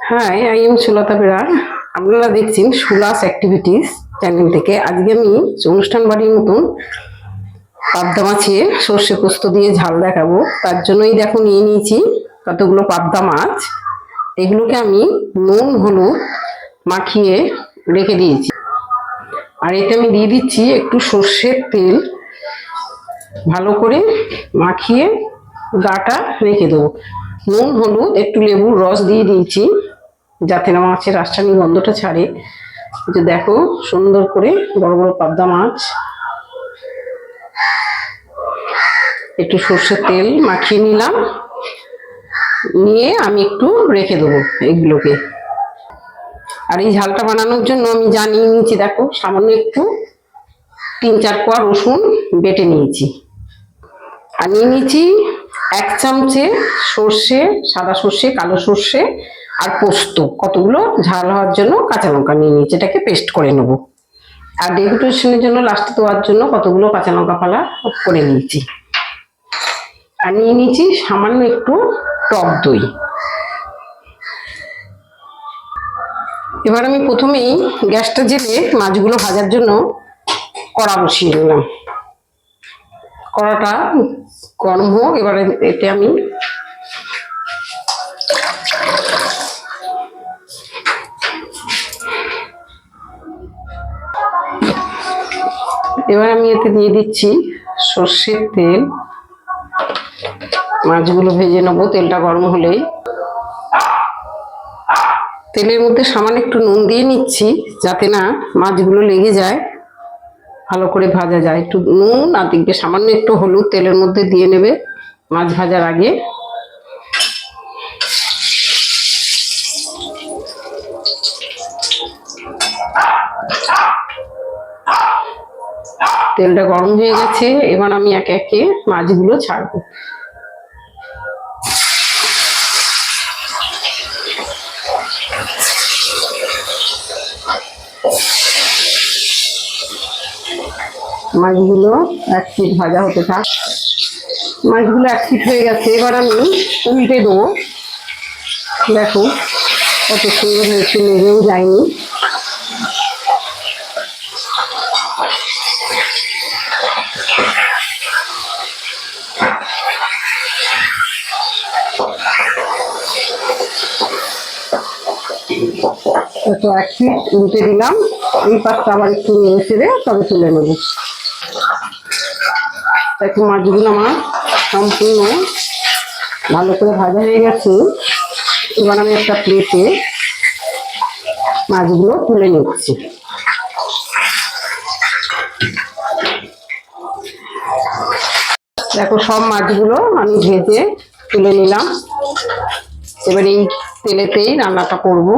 High, I am Sulata Berar. আপনারা দেখছেন সুলাস activities channel থেকে। আজকে আমি অনুষ্ঠান বাড়ির মতন পাবদা মাছে সর্ষে পোস্ত দিয়ে ঝাল দেখাবো। তার জন্যই দেখো নিয়ে নিয়েছি কতগুলো পাবদা মাছ। এগুলোকে আমি নুন হলুদ মাখিয়ে রেখে দিয়েছি। আর এতে আমি দিয়ে দিচ্ছি একটু সর্ষের তেল, ভালো করে মাখিয়ে গাটা রেখে দেবো। নুন হলুদ একটু লেবুর রস দিয়ে দিয়েছি যাতে না মাছের রাসায়নিক গন্ধটা ছাড়ে। যে দেখো সুন্দর করে বড় বড় পাবদা মাছ, একটু সর্ষের তেল মাখিয়ে নিলাম, নিয়ে আমি একটু রেখে দেবো এগুলোকে। আর এই ঝালটা বানানোর জন্য আমি যা নিয়ে নিয়েছি দেখো, সামান্য একটু 3-4 কোয়া রসুন বেটে নিয়েছি। আর নিয়ে নিয়েছি 1 চামচে সর্ষে, সাদা সর্ষে, কালো সর্ষে আর পোস্ত। কতগুলো ঝাল হওয়ার জন্য কাঁচা লঙ্কা নিয়ে নিয়েছি, এটাকে পেস্ট করে নেব। আর ডেকোরেশনের জন্য লাস্টে দেওয়ার জন্য কতগুলো কাঁচা লঙ্কা ফালা করে নিয়েছি। আর নিয়ে নিয়েছি সামান্য একটু টক দই। এবার আমি প্রথমেই গ্যাসটা জেলে মাছগুলো ভাজার জন্য কড়া বসিয়ে নিলাম। কড়াটা গরম হোক। এবারে এতে আমি এতে দিয়ে দিচ্ছি সর্ষের তেল। মাছগুলো ভেজে নেবো তেলটা গরম হলেই। তেলের মধ্যে সামান্য একটু নুন দিয়ে নিচ্ছি যাতে না মাছগুলো লেগে যায়, ভালো করে ভাজা যায়। একটু নুন আর দেখবে সামান্য একটু হলুদ তেলের মধ্যে দিয়ে নেবে মাছ ভাজার আগে। তেলটা গরম হয়ে গেছে, এবার আমি একে একে মাছগুলো ছাড়বো। মাছগুলো 1 পিঠ ভাজা হতে থাক। মাছগুলো 1 পিঠ হয়ে গেছে, এবার আমি উল্টে দেবো। দেখো কত সুন্দর হয়েছে, লেগেও যায়নি। তো 1 পিঠ উল্টে দিলাম। এই পাশটা আবার একটু নেড়ে ছেড়ে তবে তুলে নেব। দেখো মাছগুলো আমার সম্পূর্ণ ভালো করে ভাজা হয়ে গেছে। এবার আমি একটা প্লেটে মাছগুলো তুলে নিচ্ছি। দেখো সব মাছগুলো আমি ভেজে তুলে নিলাম। এবার এই তেলেতেই রান্নাটা করব।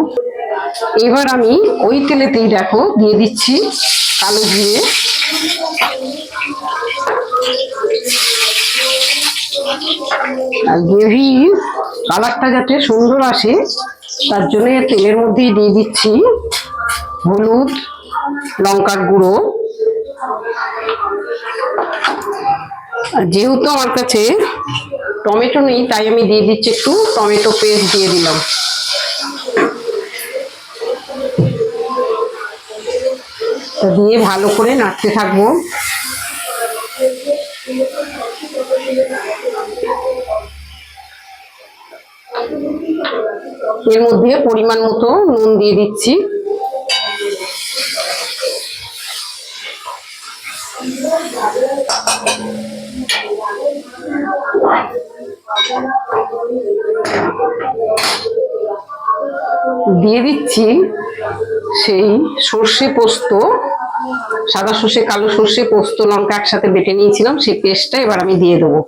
এবার আমি ওই তেলেতেই দেখো দিয়ে দিচ্ছি কালো জিরে, আর গ্রেভি কালারটা যাতে সুন্দর আসে তার জন্য তেলের মধ্যেই দিয়ে দিচ্ছি হলুদ, লঙ্কার গুঁড়ো। যেহেতু আমার কাছে টমেটো নেই তাই আমি দিয়ে দিচ্ছি একটু টমেটো পেস্ট দিয়ে দিলাম। দিয়ে ভালো করে নাড়তে থাকবো। এর মধ্যে পরিমাণ মতো নুন দিয়ে দিচ্ছি। দিয়ে দিচ্ছি সেই সর্ষে পোস্ত, সাদা সর্ষে, কালো সর্ষে, পোস্ত, লঙ্কা একসাথে বেটে নিয়েছিলাম, সেই পেস্টটা এবার আমি দিয়ে দেবো।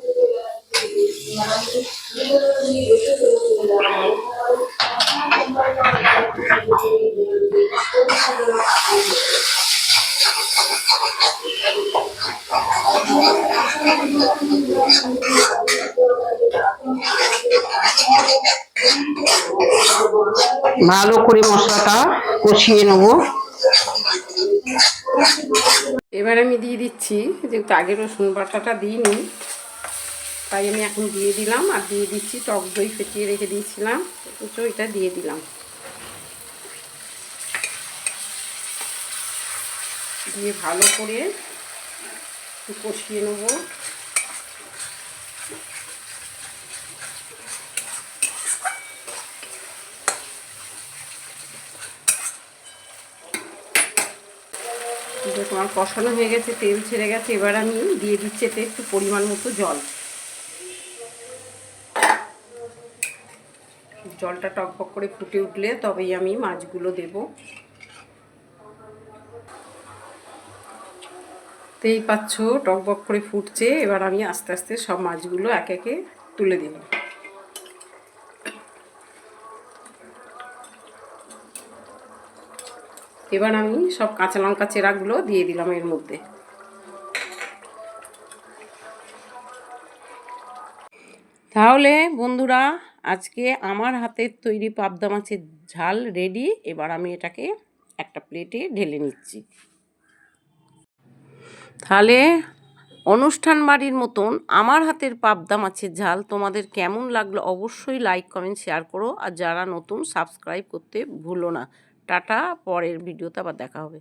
ভালো করে মশলাটা কষিয়ে নেব। এবার আমি দিয়ে দিচ্ছি, যেহেতু আগে রসুন বাটাটা দিইনি তাই আমি এখন দিয়ে দিলাম। আর দিয়ে দিচ্ছি টক দই ফেটিয়ে রেখে দিয়েছিলাম, তো এটা দিয়ে দিলাম। দিয়ে ভালো করে কষিয়ে নেব। তোমার কষানো হয়ে গেছে, তেল ছেড়ে গেছে। এবার আমি দিয়ে দিচ্ছি এতে একটু পরিমাণ মতো জল। জলটা টকবক করে ফুটে উঠলে তবেই আমি মাছগুলো দেব। তেই পাচ্ছ টকবক করে ফুটছে। এবার আমি আস্তে আস্তে সব মাছগুলো একে একে তুলে দেব। এবার আমি সব কাঁচা লঙ্কা চেরাগুলো দিয়ে দিলাম এর মধ্যে। তাহলে বন্ধুরা, আজকে আমার হাতের তৈরি পাবদা মাছের ঝাল রেডি। এবার আমি এটাকে একটা প্লেটে ঢেলে নিচ্ছি। তাহলে অনুষ্ঠান বাড়ির মতন আমার হাতের পাবদা মাছের ঝাল তোমাদের কেমন লাগলো অবশ্যই লাইক কমেন্ট শেয়ার করো। আর যারা নতুন সাবস্ক্রাইব করতে ভুলো না। টাটা, পরের ভিডিওতে আবার দেখা হবে।